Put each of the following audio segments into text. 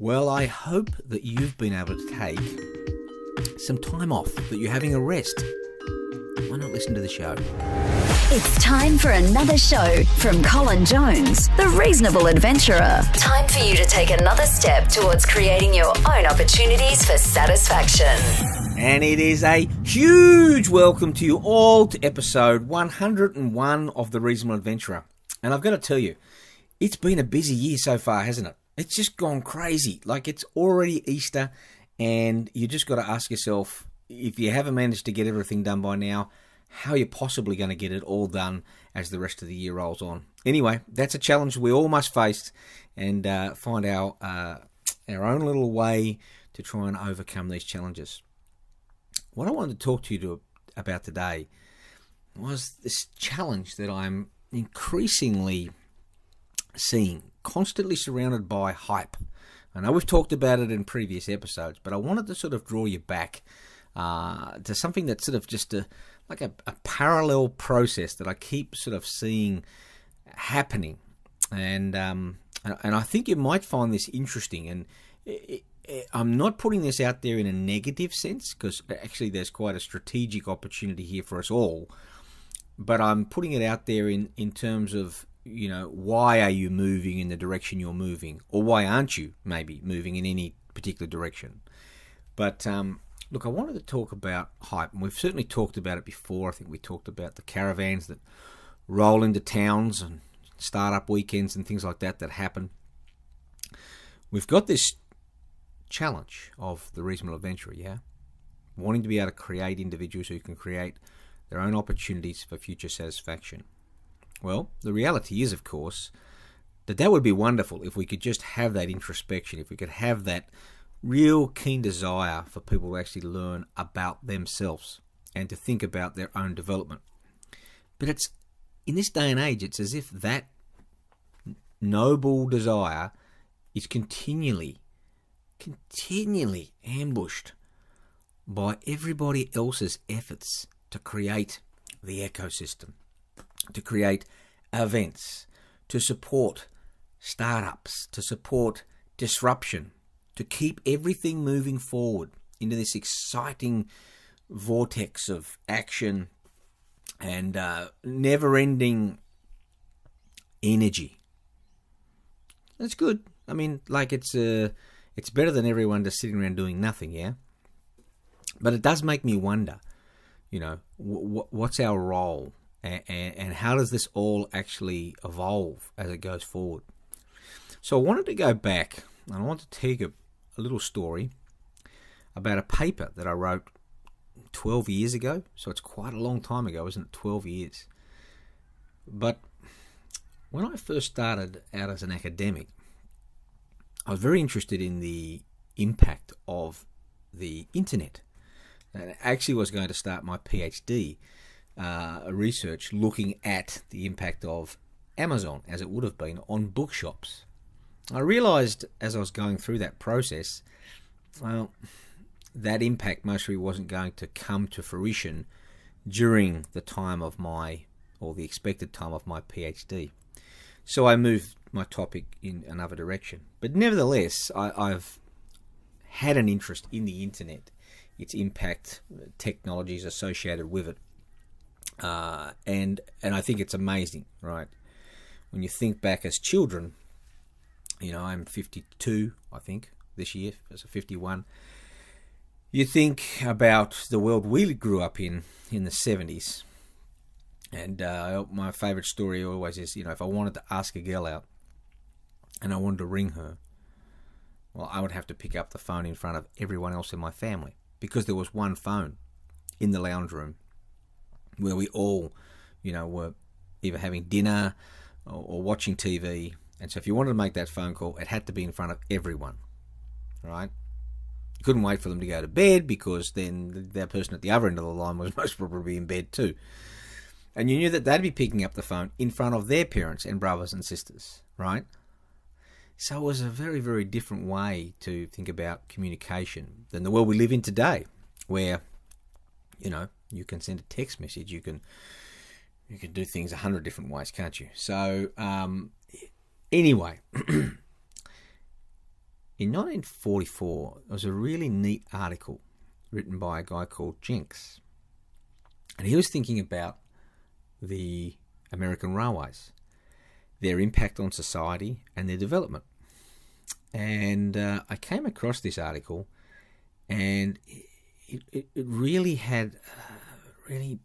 Well, I hope that you've been able to take some time off, that you're having a rest. Why not listen to the show? It's time for another show from Colin Jones, the Reasonable Adventurer. Time for you to take another step towards creating your own opportunities for satisfaction. And it is a huge welcome to you all to episode 101 of the Reasonable Adventurer. And I've got to tell you, it's been a busy year so far, hasn't it? It's just gone crazy. Like, it's already Easter, and you just got to ask yourself, if you haven't managed to get everything done by now, how are you possibly going to get it all done as the rest of the year rolls on? Anyway, that's a challenge we all must face and find our own little way to try and overcome these challenges. What I wanted to talk to you about today was this challenge that I'm increasingly seeing, constantly surrounded by hype. I know we've talked about it in previous episodes, but I wanted to sort of draw you back to something that's sort of just a parallel process that I keep sort of seeing happening, and I think you might find this interesting. And I'm not putting this out there in a negative sense, because actually there's quite a strategic opportunity here for us all, but I'm putting it out there in terms of, you know, why are you moving in the direction you're moving, or why aren't you maybe moving in any particular direction? But look, I wanted to talk about hype, and we've certainly talked about it before. I think we talked about the caravans that roll into towns and startup weekends and things like that happen. We've got this challenge of the Reasonable Adventurer, yeah? Wanting to be able to create individuals who can create their own opportunities for future satisfaction. Well, the reality is, of course, that would be wonderful if we could just have that introspection, if we could have that real keen desire for people to actually learn about themselves and to think about their own development. But it's, in this day and age, it's as if that noble desire is continually ambushed by everybody else's efforts to create the ecosystem, to create events, to support startups, to support disruption, to keep everything moving forward into this exciting vortex of action and never-ending energy. That's good. I mean, like, it's better than everyone just sitting around doing nothing, yeah? But it does make me wonder, you know, what's our role? And how does this all actually evolve as it goes forward? So I wanted to go back, and I want to tell you a little story about a paper that I wrote 12 years ago. So it's quite a long time ago, isn't it? 12 years. But when I first started out as an academic, I was very interested in the impact of the internet. And I actually was going to start my PhD research looking at the impact of Amazon, as it would have been, on bookshops. I realised as I was going through that process, well, that impact mostly wasn't going to come to fruition during the time of the expected time of my PhD. So I moved my topic in another direction. But nevertheless, I've had an interest in the internet, its impact, technologies associated with it. And I think it's amazing, right? When you think back as children, you know, I'm 52, I think, this year, as a 51. You think about the world we grew up in the 70s. And my favourite story always is, you know, if I wanted to ask a girl out and I wanted to ring her, well, I would have to pick up the phone in front of everyone else in my family, because there was one phone in the lounge room where we all, you know, were either having dinner or watching TV. And so if you wanted to make that phone call, it had to be in front of everyone, right? You couldn't wait for them to go to bed, because then that person at the other end of the line was most probably in bed too. And you knew that they'd be picking up the phone in front of their parents and brothers and sisters, right? So it was a very, very different way to think about communication than the world we live in today, where, you know, you can send a text message, you can do things 100 different ways, can't you? So anyway, in 1944, there was a really neat article written by a guy called Jenks. And he was thinking about the American railways, their impact on society and their development. And I came across this article, and it really had really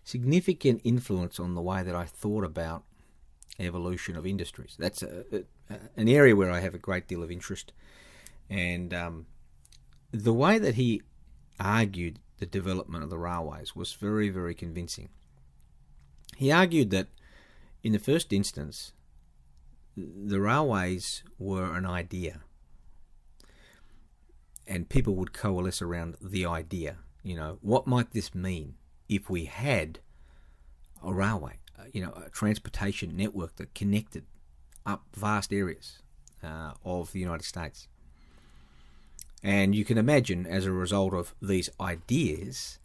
significant influence on the way that I thought about evolution of industries. That's an area where I have a great deal of interest. And the way that he argued the development of the railways was very, very convincing. He argued that in the first instance, the railways were an idea, and people would coalesce around the idea. You know, what might this mean if we had a railway, a transportation network that connected up vast areas of the United States? And you can imagine, as a result of these ideas,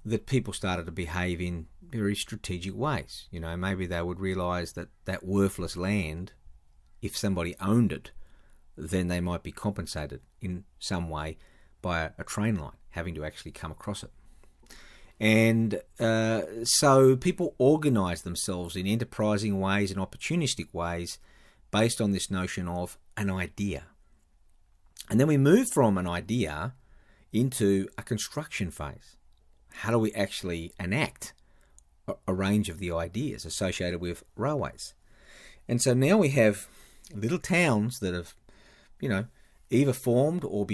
that people started to behave in very strategic ways. You know, maybe they would realise that that worthless land, if somebody owned it, then they might be compensated in some way by a train line having to actually come across it. And so people organised themselves in enterprising ways and opportunistic ways based on this notion of an idea. And then we move from an idea into a construction phase. How do we actually enact a range of the ideas associated with railways? And so now we have little towns that have, either formed or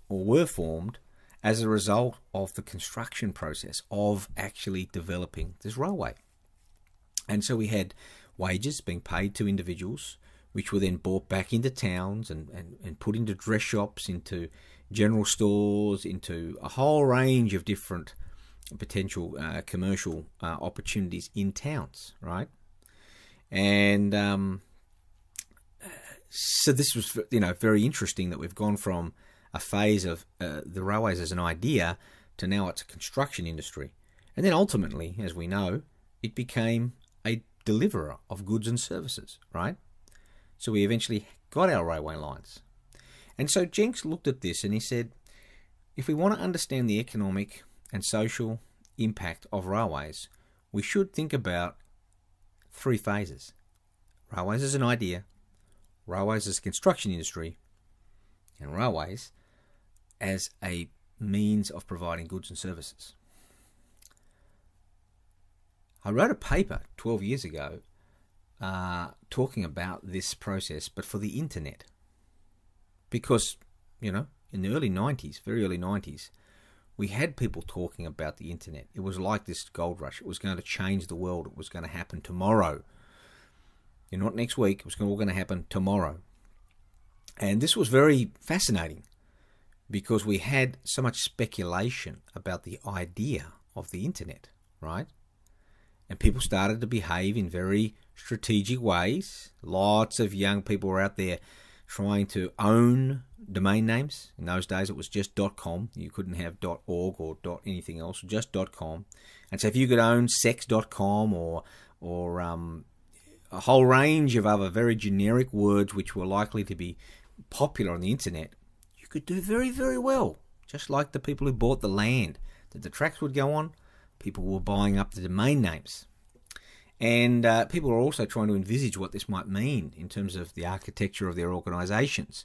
were formed as a result of the construction process of actually developing this railway. And so we had wages being paid to individuals, which were then brought back into towns and put into dress shops, into general stores, into a whole range of different potential commercial opportunities in towns, right? And so this was, very interesting that we've gone from a phase of the railways as an idea to now it's a construction industry. And then ultimately, as we know, it became a deliverer of goods and services, right? So we eventually got our railway lines. And so Jenks looked at this and he said, if we want to understand the economic and social impact of railways, we should think about three phases. Railways as an idea, railways as a construction industry, and railways as a means of providing goods and services. I wrote a paper 12 years ago talking about this process, but for the internet. Because, in the early 90s, very early 90s, we had people talking about the internet. It was like this gold rush. It was going to change the world. It was going to happen tomorrow. Not next week. It was all going to happen tomorrow. And this was very fascinating because we had so much speculation about the idea of the internet, right? And people started to behave in very strategic ways. Lots of young people were out there trying to own domain names. In those days, it was just .com. You couldn't have .org or anything else, just .com. And so if you could own sex.com or a whole range of other very generic words which were likely to be popular on the internet, you could do very, very well. Just like the people who bought the land that the tracks would go on, people were buying up the domain names. And people were also trying to envisage what this might mean in terms of the architecture of their organisations,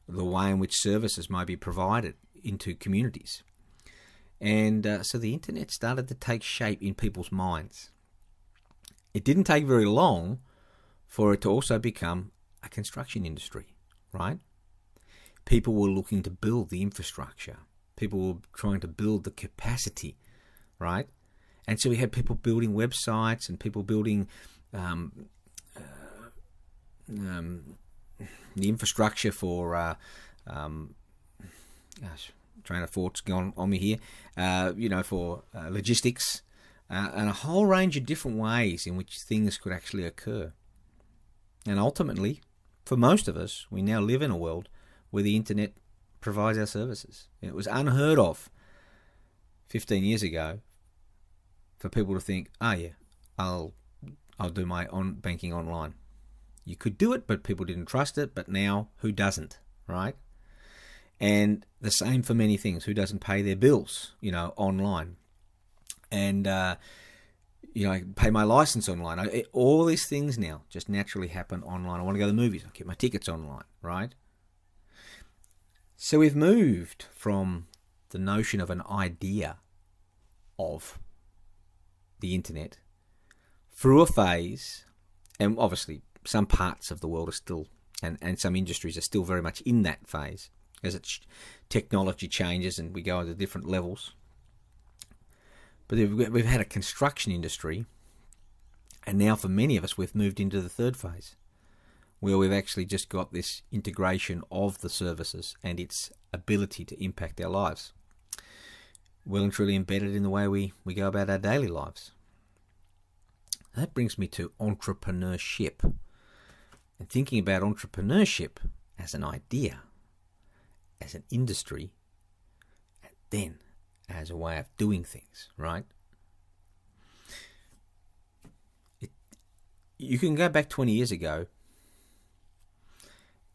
the way in which services might be provided into communities. And so the internet started to take shape in people's minds. It didn't take very long for it to also become a construction industry, right? People were looking to build the infrastructure. People were trying to build the capacity, right? And so we had people building websites and people building the infrastructure for, train of thought's gone on me here, for logistics and a whole range of different ways in which things could actually occur. And ultimately, for most of us, we now live in a world where the internet provides our services. It was unheard of 15 years ago for people to think, I'll do my banking online. You could do it, but people didn't trust it. But now, who doesn't, right? And the same for many things. Who doesn't pay their bills, online? And, pay my license online. All these things now just naturally happen online. I want to go to the movies. I get my tickets online, right? So we've moved from the notion of an idea of the internet through a phase, and obviously some parts of the world are still, and some industries are still very much in that phase as technology changes and we go into different levels. But we've had a construction industry, and now for many of us we've moved into the third phase, where we've actually just got this integration of the services and its ability to impact our lives, well and truly embedded in the way we go about our daily lives. That brings me to entrepreneurship, and thinking about entrepreneurship as an idea, as an industry, and then as a way of doing things, right? You can go back 20 years ago,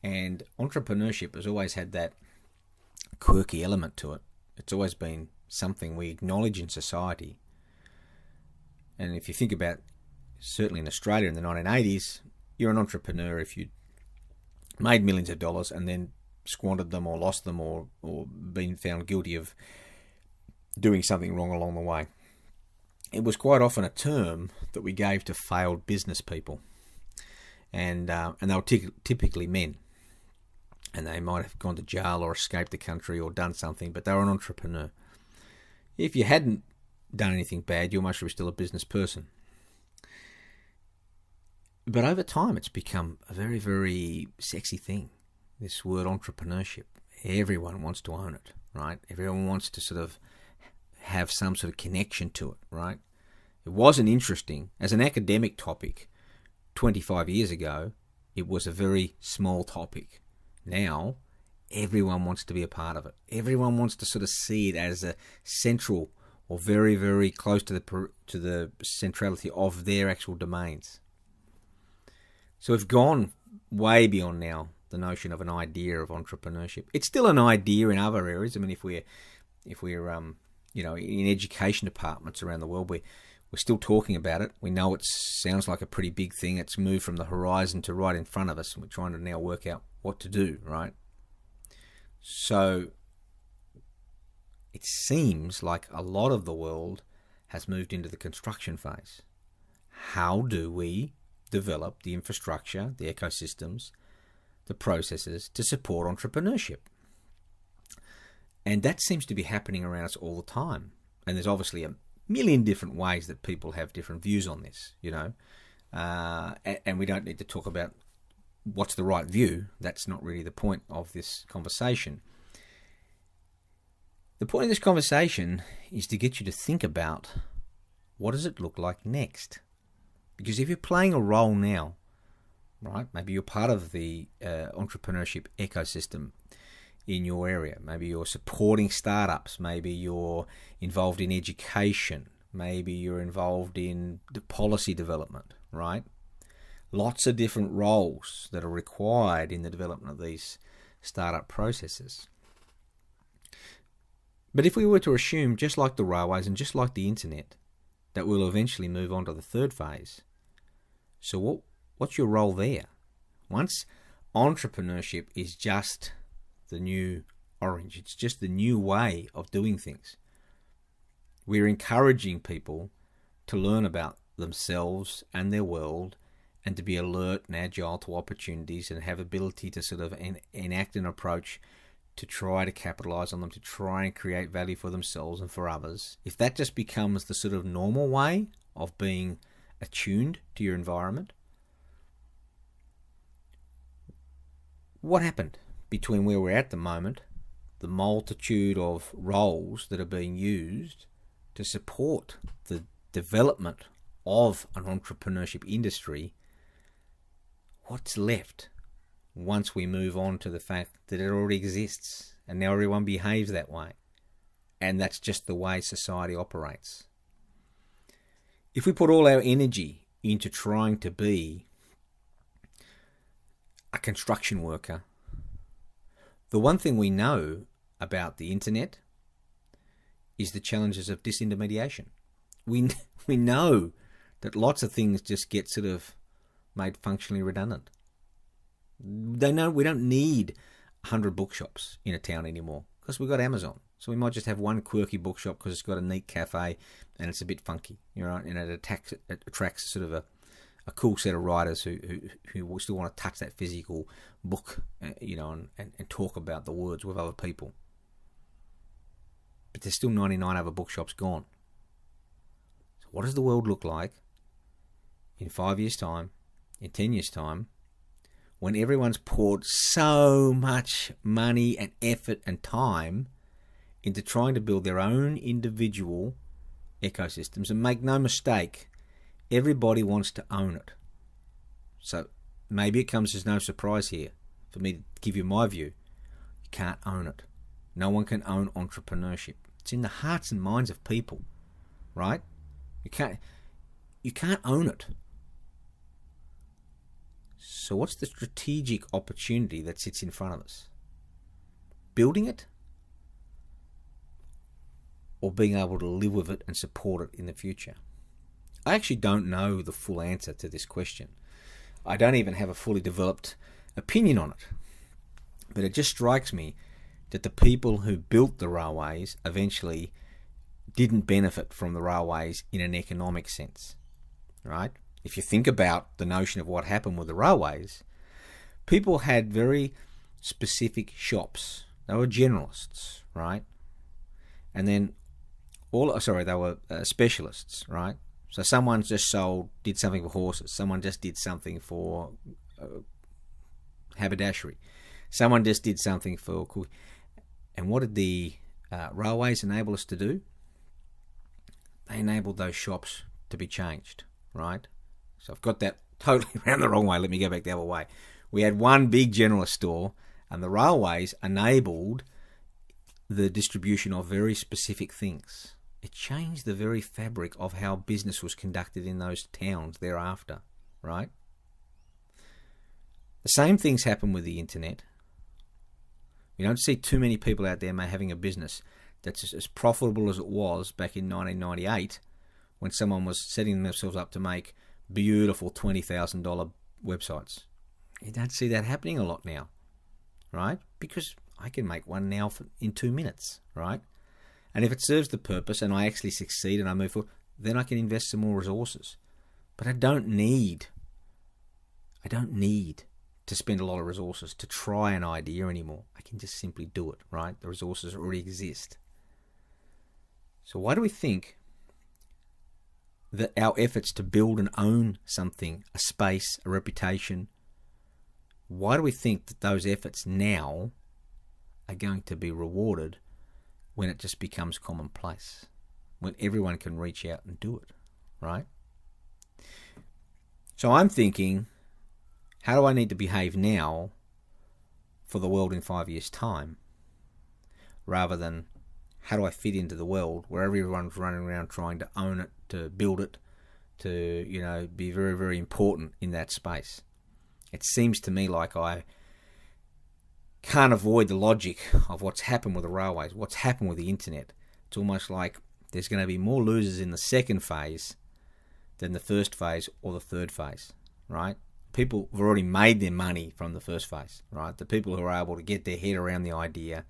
and entrepreneurship has always had that quirky element to it. It's always been something we acknowledge in society. And if you think about, certainly in Australia in the 1980s, you're an entrepreneur if you made millions of dollars and then squandered them or lost them or been found guilty of doing something wrong along the way. It was quite often a term that we gave to failed business people, and they were typically men, and they might have gone to jail or escaped the country or done something, but they were an entrepreneur. If you hadn't done anything bad, you must be still a business person. But over time, it's become a very, very sexy thing, this word entrepreneurship. Everyone wants to own it, right? Everyone wants to sort of have some sort of connection to it, right? It wasn't interesting. As an academic topic 25 years ago, it was a very small topic. Now, everyone wants to be a part of it. Everyone wants to sort of see it as a central or very, very close to the centrality of their actual domains. So we've gone way beyond now the notion of an idea of entrepreneurship. It's still an idea in other areas. I mean, if we're in education departments around the world, we're still talking about it. We know it sounds like a pretty big thing. It's moved from the horizon to right in front of us, and we're trying to now work out what to do, right? So it seems like a lot of the world has moved into the construction phase. How do we develop the infrastructure, the ecosystems, the processes to support entrepreneurship? And that seems to be happening around us all the time. And there's obviously a million different ways that people have different views on this, and we don't need to talk about what's the right view. That's not really the point of this conversation. The point of this conversation is to get you to think about, what does it look like next? Because if you're playing a role now, right, maybe you're part of the entrepreneurship ecosystem in your area. Maybe you're supporting startups. Maybe you're involved in education. Maybe you're involved in the policy development, right? Lots of different roles that are required in the development of these startup processes. But if we were to assume, just like the railways and just like the internet, that we'll eventually move on to the third phase, so what's your role there? Once entrepreneurship is just the new orange, it's just the new way of doing things. We're encouraging people to learn about themselves and their world, and to be alert and agile to opportunities, and have ability to sort of enact an approach to try to capitalize on them, to try and create value for themselves and for others. If that just becomes the sort of normal way of being attuned to your environment, what happened between where we're at the moment, the multitude of roles that are being used to support the development of an entrepreneurship industry? What's left once we move on to the fact that it already exists and now everyone behaves that way, and that's just the way society operates? If we put all our energy into trying to be a construction worker The one thing we know about the internet is the challenges of disintermediation. We know that lots of things just get sort of made functionally redundant. They know we don't need 100 bookshops in a town anymore because we've got Amazon. So we might just have one quirky bookshop because it's got a neat cafe and it's a bit funky, right? And it attracts sort of a cool set of writers who still want to touch that physical book, and talk about the words with other people. But there's still 99 other bookshops gone. So what does the world look like in 5 years' time, in 10 years' time, when everyone's poured so much money and effort and time into trying to build their own individual ecosystems? And make no mistake, everybody wants to own it. So maybe it comes as no surprise here for me to give you my view. You can't own it. No one can own entrepreneurship. It's in the hearts and minds of people, right? You can't own it. So what's the strategic opportunity that sits in front of us? Building it? Or being able to live with it and support it in the future? I actually don't know the full answer to this question. I don't even have a fully developed opinion on it. But it just strikes me that the people who built the railways eventually didn't benefit from the railways in an economic sense, right? If you think about the notion of what happened with the railways, people had very specific shops. They were generalists, right? And then they were specialists, right? So someone just did something for horses. Someone just did something for haberdashery. Someone just did something for cooking. And what did the railways enable us to do? They enabled those shops to be changed, right? So I've got that totally around the wrong way. Let me go back the other way. We had one big generalist store, and the railways enabled the distribution of very specific things. It changed the very fabric of how business was conducted in those towns thereafter, right? The same things happen with the internet. You don't see too many people out there having a business that's as profitable as it was back in 1998 when someone was setting themselves up to make beautiful $20,000 websites. You don't see that happening a lot now, right? Because I can make one now in 2 minutes, right? And if it serves the purpose and I actually succeed and I move forward, then I can invest some more resources. But I don't need to spend a lot of resources to try an idea anymore. I can just simply do it, right? The resources already exist. So why do we think that our efforts to build and own something, a space, a reputation, why do we think that those efforts now are going to be rewarded when it just becomes commonplace, when everyone can reach out and do it, right? So I'm thinking, how do I need to behave now for the world in 5 years' time, rather than how do I fit into the world where everyone's running around trying to own it, to build it, to be very, very important in that space. It seems to me like I can't avoid the logic of what's happened with the railways, what's happened with the internet. It's almost like there's going to be more losers in the second phase than the first phase or the third phase, right? People have already made their money from the first phase, right? The people who are able to get their head around the idea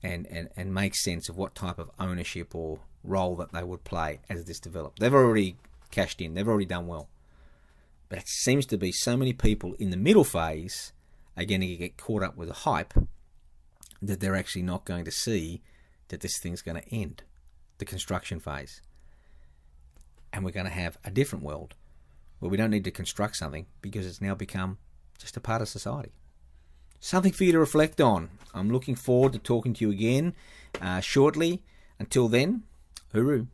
and make sense of what type of ownership or role that they would play as this developed. They've already cashed in. They've already done well. But it seems to be so many people in the middle phase are going to get caught up with the hype that they're actually not going to see that this thing's going to end, the construction phase. And we're going to have a different world where we don't need to construct something because it's now become just a part of society. Something for you to reflect on. I'm looking forward to talking to you again shortly. Until then, hooroo.